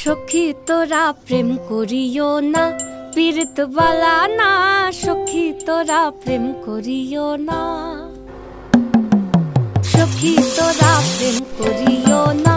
সখী তোরা প্রেম করিও না, পীড়িত বালা না। সখী তোরা প্রেম করিও না, সখী তোরা প্রেম করিও না।